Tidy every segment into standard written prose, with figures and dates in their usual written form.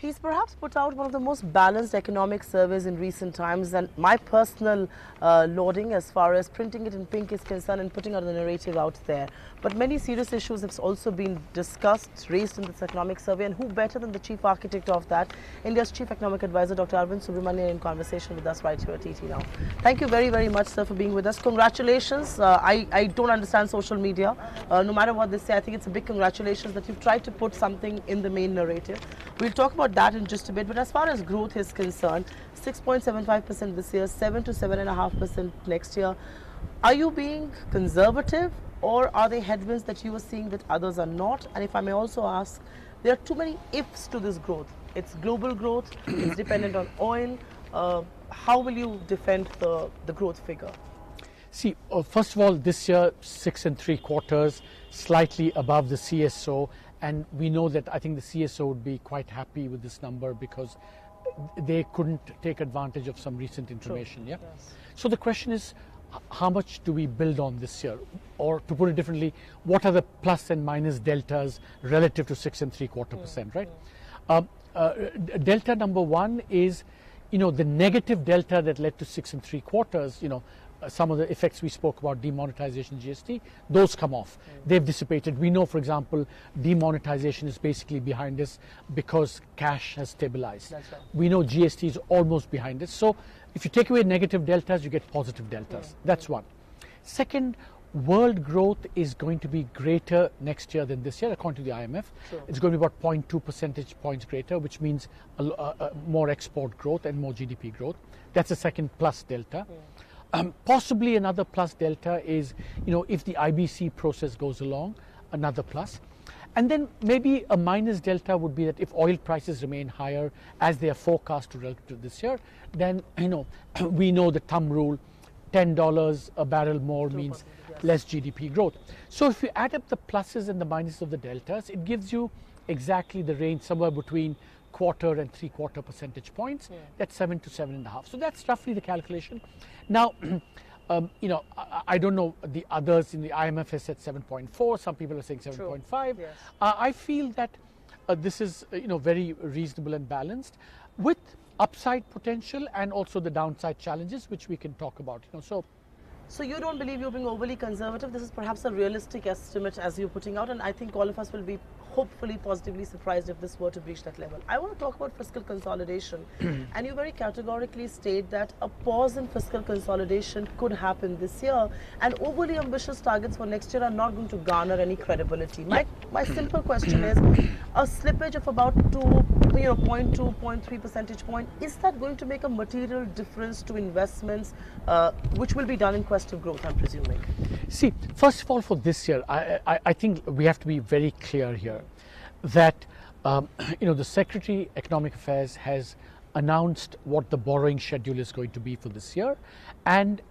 He's perhaps put out one of the most balanced economic surveys in recent times, and my personal lauding as far as printing it in pink is concerned and putting out the narrative out there. But many serious issues have also been discussed, raised in this economic survey, and who better than the chief architect of that, India's chief economic advisor, Dr. Arvind Subramanian, in conversation with us right here at TT Now. Thank you very, very much, sir, for being with us. Congratulations. I don't understand social media. No matter what they say, I think it's a big congratulations that you've tried to put something in the main narrative. We'll talk about that in just a bit, but as far as growth is concerned, 6.75% this year, 7 to 7.5% next year. Are you being conservative, or are there headwinds that you are seeing that others are not? And if I may also ask, there are too many ifs to this growth. It's global growth, it's dependent on oil. How will you defend the growth figure? See, first of all, this year 6 3/4, slightly above the CSO, and we know that I think the CSO would be quite happy with this number because they couldn't take advantage of some recent information. Yeah. Yes. So the question is, how much do we build on this year? Or to put it differently, what are the plus and minus deltas relative to 6 3/4%, right? Delta number one is, the negative delta that led to 6 3/4, some of the effects we spoke about, demonetization, GST, those come off. They've dissipated. We know, for example, demonetization is basically behind us because cash has stabilized. That's right. We know GST is almost behind us. So if you take away negative deltas, you get positive deltas. That's one. Second, world growth is going to be greater next year than this year, according to the IMF. Sure. It's going to be about 0.2 percentage points greater, which means more export growth and more GDP growth. That's a second plus delta. Possibly another plus delta is, if the IBC process goes along, another plus. And then maybe a minus delta would be that if oil prices remain higher as they are forecast to relative to this year, then, we know the thumb rule, $10 a barrel more means less GDP growth. So if you add up the pluses and the minuses of the deltas, it gives you exactly the range somewhere between 1/4 and 3/4 percentage points. That's 7 to 7.5. So that's roughly the calculation. Now, I don't know the others. In the IMF has said 7.4. Some people are saying 7.5. Yes. I feel that this is very reasonable and balanced, with upside potential and also the downside challenges, which we can talk about. So you don't believe you're being overly conservative? This is perhaps a realistic estimate as you're putting out, and I think all of us will be hopefully positively surprised if this were to reach that level. I want to talk about fiscal consolidation, and you very categorically state that a pause in fiscal consolidation could happen this year, and overly ambitious targets for next year are not going to garner any credibility. My simple question is, a slippage of about 0.2, 0.3 percentage point, is that going to make a material difference to investments, which will be done in quest of growth, I'm presuming? See, first of all, for this year, I think we have to be very clear here that the Secretary Economic Affairs has announced what the borrowing schedule is going to be for this year, and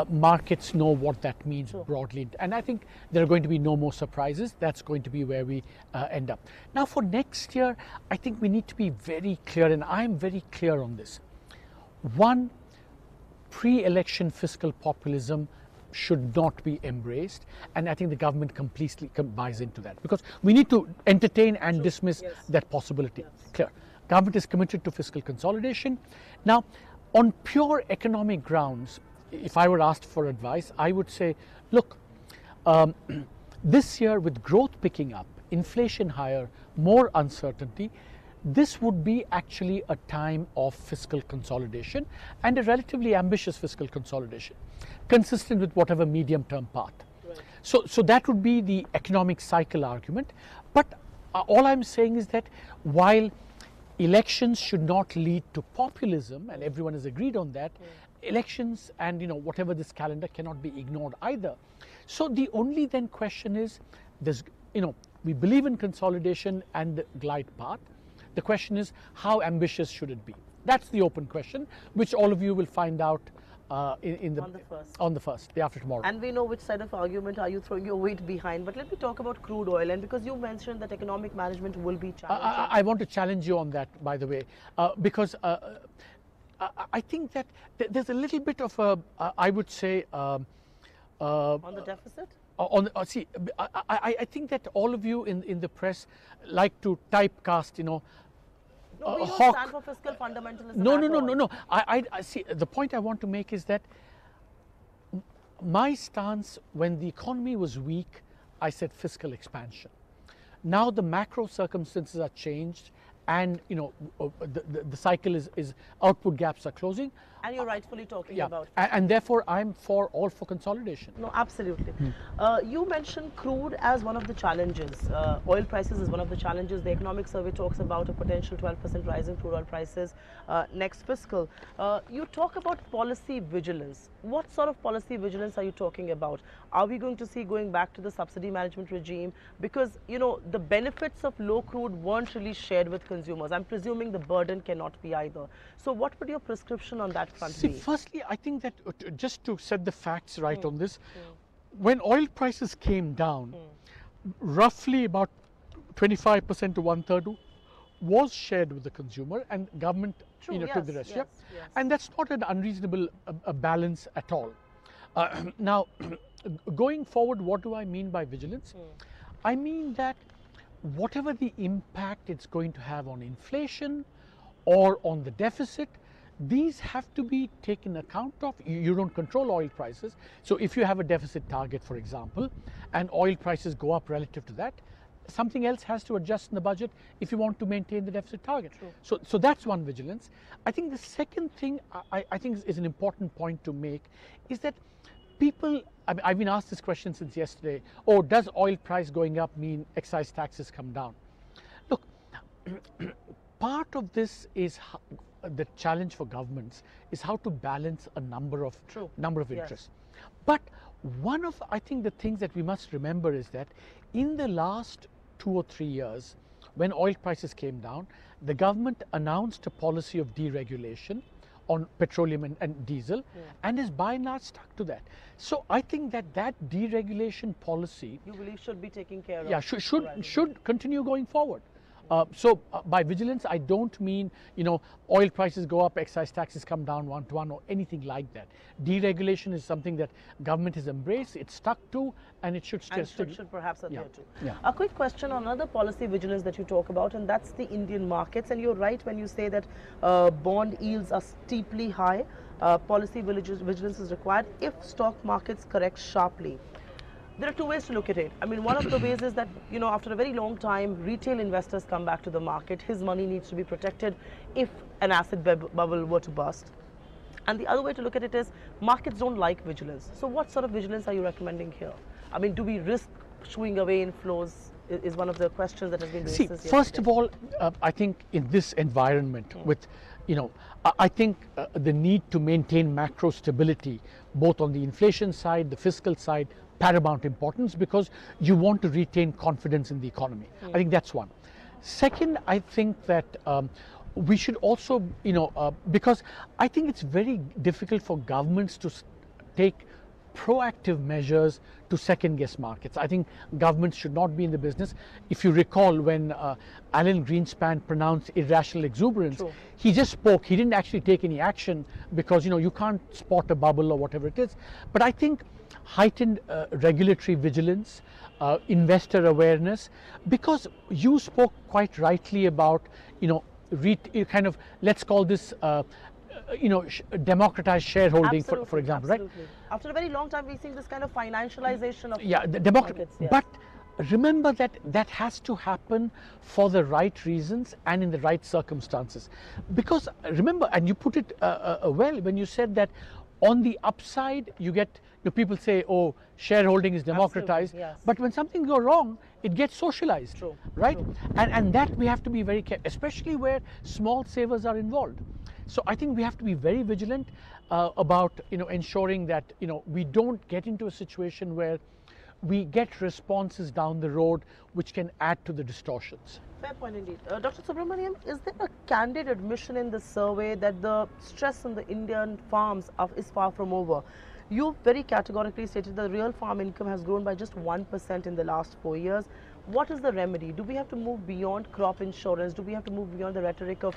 markets know what that means broadly, and I think there are going to be no more surprises. That's going to be where we end up. Now for next year, I think we need to be very clear, and I'm very clear on this. One, pre-election fiscal populism should not be embraced, and I think the government completely buys into that, because we need to entertain and dismiss that possibility. Clear. Government is committed to fiscal consolidation. Now, on pure economic grounds, if I were asked for advice, I would say, look, this year with growth picking up, inflation higher, more uncertainty, this would be actually a time of fiscal consolidation, and a relatively ambitious fiscal consolidation, consistent with whatever medium-term path. Right. So that would be the economic cycle argument. But all I'm saying is that while elections should not lead to populism, and everyone has agreed on that, elections and whatever this calendar cannot be ignored either. So the only then question is, we believe in consolidation and the glide path. The question is, how ambitious should it be? That's the open question, which all of you will find out on the first, day after tomorrow. And we know which side of argument are you throwing your weight behind. But let me talk about crude oil, and because you mentioned that economic management will be challenging. I want to challenge you on that, by the way, because I think that there's a little bit of a, I would say, on the deficit? See, I think that all of you in the press like to typecast, No, we don't hawk. stand for fiscal fundamentalism. No. I see. The point I want to make is that my stance when the economy was weak, I said fiscal expansion. Now the macro circumstances are changed, and the cycle is output gaps are closing. And you're rightfully talking about it. And therefore I'm all for consolidation. No, absolutely. You mentioned crude as one of the challenges. Oil prices is one of the challenges. The economic survey talks about a potential 12% rise in crude oil prices next fiscal. You talk about policy vigilance. What sort of policy vigilance are you talking about? Are we going to see going back to the subsidy management regime? Because, the benefits of low crude weren't really shared with consumers. I'm presuming the burden cannot be either. So what would your prescription on that front be? Firstly, I think that just to set the facts right on this, when oil prices came down, roughly about 25% to one-third was shared with the consumer, and government took the rest. Yes. And that's not an unreasonable balance at all. Now, going forward, what do I mean by vigilance? I mean that whatever the impact it's going to have on inflation or on the deficit, these have to be taken account of. You don't control oil prices. So if you have a deficit target, for example, and oil prices go up relative to that, something else has to adjust in the budget if you want to maintain the deficit target. So that's one vigilance. I think the second thing I think is an important point to make is that people, I've been asked this question since yesterday, does oil price going up mean excise taxes come down? Look, part of this is the challenge for governments is how to balance a number of interests. But one of, I think, the things that we must remember is that in the last 2 or 3 years, when oil prices came down, the government announced a policy of deregulation on petroleum and diesel, and is by and large stuck to that. So I think that deregulation policy, you believe, should be taken care of. Yeah, should continue going forward. So by vigilance, I don't mean, oil prices go up, excise taxes come down 1-to-1 or anything like that. Deregulation is something that government has embraced, it's stuck to, and it should should perhaps adhere to. Yeah. A quick question on another policy vigilance that you talk about, and that's the Indian markets. And you're right when you say that bond yields are steeply high. Policy vigilance is required if stock markets correct sharply. There are two ways to look at it. I mean, one of the ways is that, after a very long time, retail investors come back to the market. His money needs to be protected if an asset bubble were to burst. And the other way to look at it is markets don't like vigilance. So what sort of vigilance are you recommending here? I mean, do we risk shooing away inflows is one of the questions that has been raised. See, first of all, I think in this environment with, I think the need to maintain macro stability, both on the inflation side, the fiscal side, paramount importance, because you want to retain confidence in the economy. I think that's one. Second, I think that we should also, because I think it's very difficult for governments to take proactive measures to second guess markets. I think governments should not be in the business. If you recall, when Alan Greenspan pronounced irrational exuberance, he just spoke. He didn't actually take any action because, you can't spot a bubble or whatever it is. But I think heightened regulatory vigilance, investor awareness, because you spoke quite rightly about, kind of, let's call this democratized shareholding, for example, right? After a very long time, we've seen this kind of financialization of the markets. But remember that has to happen for the right reasons and in the right circumstances. Because remember, and you put it well when you said that on the upside, you get, people say, shareholding is democratized. But when something goes wrong, it gets socialized, right? And that we have to be very careful, especially where small savers are involved. So I think we have to be very vigilant about, ensuring that, we don't get into a situation where we get responses down the road which can add to the distortions. Fair point indeed. Dr. Subramanian, is there a candid admission in the survey that the stress on the Indian farms is far from over? You very categorically stated that the real farm income has grown by just 1% in the last 4 years. What is the remedy? Do we have to move beyond crop insurance? Do we have to move beyond the rhetoric of,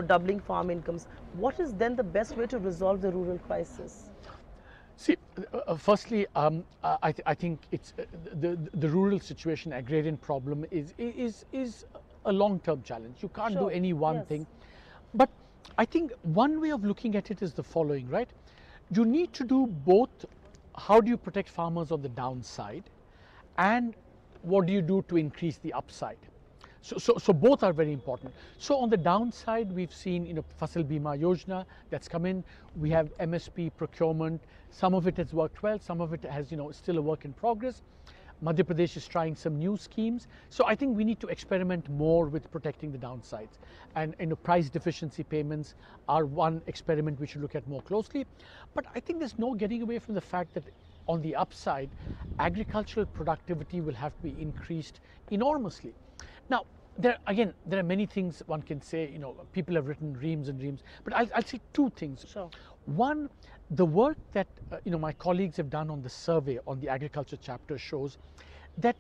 doubling farm incomes? What is then the best way to resolve the rural crisis? See, firstly, I think it's the rural situation, agrarian problem is a long-term challenge. You can't do Sure. any one Yes. thing. But I think one way of looking at it is the following, right? You need to do both. How do you protect farmers on the downside, and what do you do to increase the upside? So both are very important. So on the downside, we've seen, Fasal Bima Yojana that's come in. We have MSP procurement. Some of it has worked well. Some of it has, still a work in progress. Madhya Pradesh is trying some new schemes. So I think we need to experiment more with protecting the downsides. And price deficiency payments are one experiment we should look at more closely. But I think there's no getting away from the fact that on the upside, agricultural productivity will have to be increased enormously. Now, there are many things one can say. People have written reams and reams, but I'll say two things. Sure. One, the work that my colleagues have done on the survey on the agriculture chapter shows that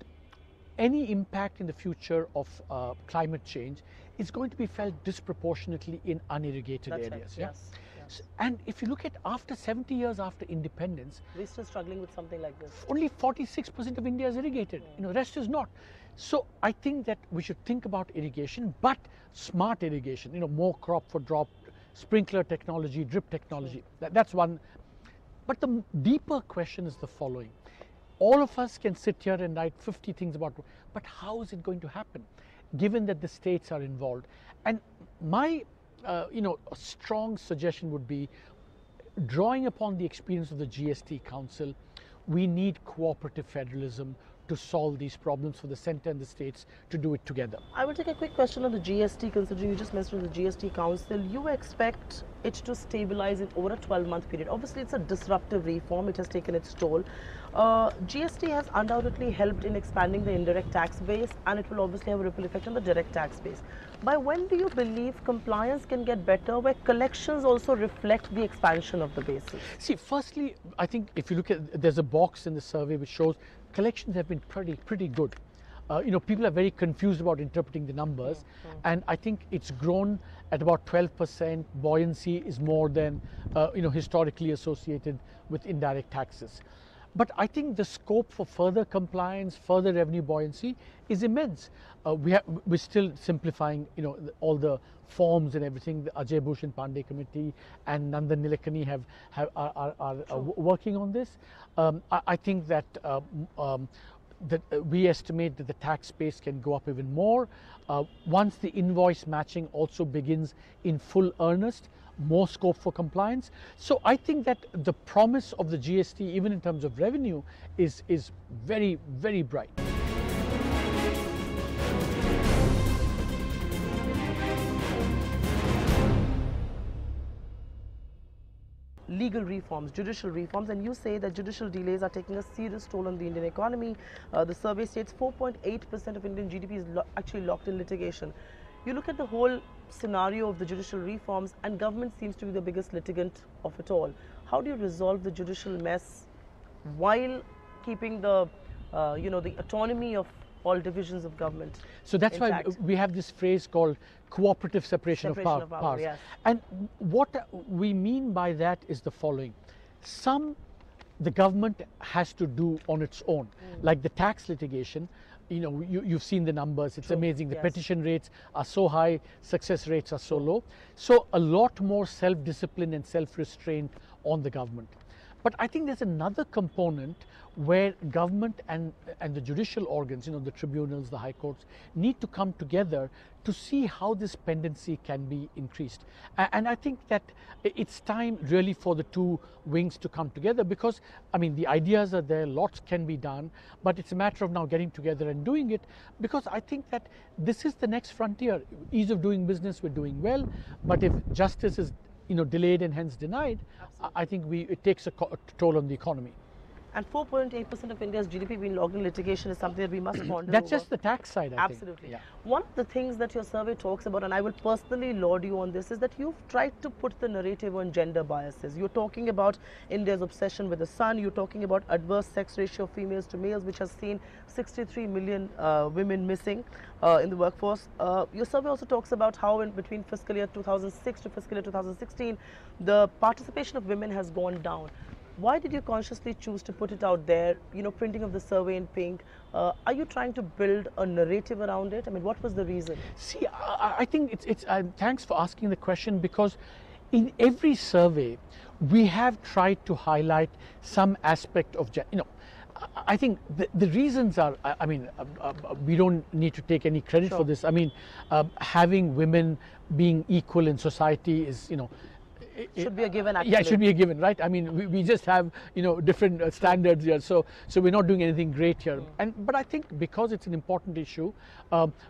any impact in the future of climate change is going to be felt disproportionately in unirrigated That's areas. right. Yeah? Yes. Yes. And if you look at after 70 years after independence, We're still struggling with something like this. only 46% of India is irrigated. Rest is not. So I think that we should think about irrigation, but smart irrigation. More crop for drop, sprinkler technology, drip technology. That's one. But the deeper question is the following. All of us can sit here and write 50 things about, but how is it going to happen, given that the states are involved? And my, strong suggestion would be, drawing upon the experience of the Gst Council, we need cooperative federalism to solve these problems for the centre and the states to do it together. I will take a quick question on the GST, considering you just mentioned the GST Council. You expect it to stabilize in over a 12-month period. Obviously, it's a disruptive reform. It has taken its toll. GST has undoubtedly helped in expanding the indirect tax base, and it will obviously have a ripple effect on the direct tax base. By when do you believe compliance can get better, where collections also reflect the expansion of the bases? See, firstly, I think if you look at, there's a box in the survey which shows collections have been pretty good. People are very confused about interpreting the numbers, and I think it's grown at about 12%. Buoyancy is more than historically associated with indirect taxes. But I think the scope for further compliance, further revenue buoyancy is immense. We're still simplifying, all the forms and everything. The Ajay Bhushan Pandey Committee and Nandan Nilekani are working on this. I think that we estimate that the tax base can go up even more. Once the invoice matching also begins in full earnest, more scope for compliance. So I think that the promise of the GST, even in terms of revenue, is very, very bright. Legal reforms, judicial reforms, and you say that judicial delays are taking a serious toll on the Indian economy. The survey states 4.8% of Indian GDP is actually locked in litigation. You look at the whole scenario of the judicial reforms, and government seems to be the biggest litigant of it all. How do you resolve the judicial mess while keeping the, the autonomy of all divisions of government? So that's intact? why we have this phrase called cooperative separation of powers. Yes. And what we mean by that is the following. The government has to do on its own, like the tax litigation. You've seen the numbers. It's amazing. The petition rates are so high, success rates are so low. So a lot more self-discipline and self-restraint on the government. But I think there's another component where government and the judicial organs, the tribunals, the high courts, need to come together to see how this pendency can be increased. And I think that it's time really for the two wings to come together, because, the ideas are there, lots can be done, but it's a matter of now getting together and doing it, because I think that this is the next frontier. Ease of doing business, we're doing well, but if justice is delayed and hence denied, I think it takes a toll on the economy. And 4.8% of India's GDP being logged in litigation is something that we must ponder. That's over. just the tax side, I think. Absolutely. Yeah. One of the things that your survey talks about, and I will personally laud you on this, is that you've tried to put the narrative on gender biases. You're talking about India's obsession with the sun. You're talking about adverse sex ratio of females to males, which has seen 63 million women missing in the workforce. Your survey also talks about how between fiscal year 2006 to fiscal year 2016, the participation of women has gone down. Why did you consciously choose to put it out there, you know, printing of the survey in pink? Are you trying to build a narrative around it? I mean, what was the reason? See, I think thanks for asking the question, because in every survey, we have tried to highlight some aspect of, you know, I think the reasons are, I mean, we don't need to take any credit for this. I mean, having women being equal in society is, you know, should be a given, actually. Yeah, it should be a given, right? I mean, we just have, you know, different standards here, so we're not doing anything great here. But I think because it's an important issue,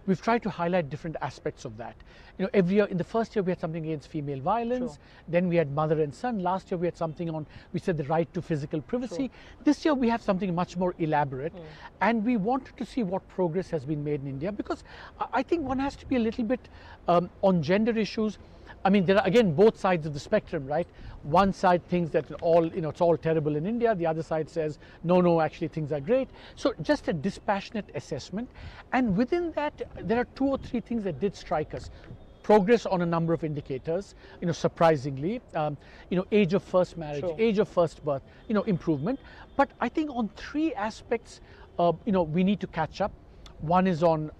we've tried to highlight different aspects of that. You know, every year, in the first year we had something against female violence, then we had mother and son. Last year we had something on, we said the right to physical privacy. This year we have something much more elaborate, and we wanted to see what progress has been made in India, because I think one has to be a little bit on gender issues. I mean, there are again both sides of the spectrum, right? One side thinks that it's all terrible in India. The other side says, no, actually things are great. So just a dispassionate assessment. And within that, there are 2 or 3 things that did strike us. Progress on a number of indicators, you know, surprisingly, you know, age of first marriage, age of first birth, you know, improvement. But I think on 3 aspects, you know, we need to catch up. One is on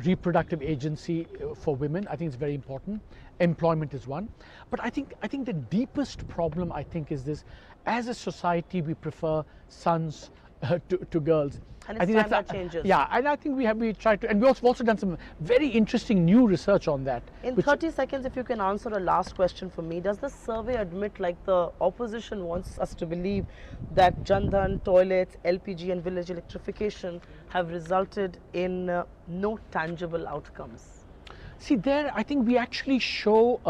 reproductive agency for women. I think it's very important. Employment is one. But I think the deepest problem, I think, is this: as a society, we prefer sons to girls. And it's time that changes. Yeah, and I think we tried to, and we've also done some very interesting new research on that. In 30 seconds, if you can answer a last question for me, does the survey admit, like the opposition wants us to believe, that Jan Dhan, toilets, LPG and village electrification have resulted in no tangible outcomes? See, there I think we actually show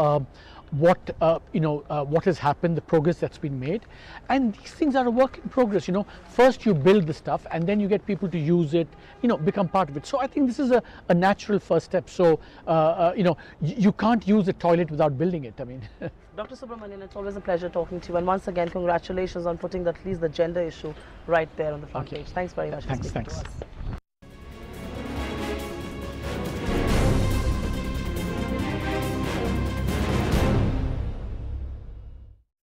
what what has happened, the progress that's been made, and these things are a work in progress. You know, first you build the stuff, and then you get people to use it, you know, become part of it. So I think this is a natural first step. So you know, you can't use a toilet without building it. I mean. Dr. Subramanian, it's always a pleasure talking to you, and once again, congratulations on putting at least the gender issue right there on the front page. Thanks very much for speaking to us.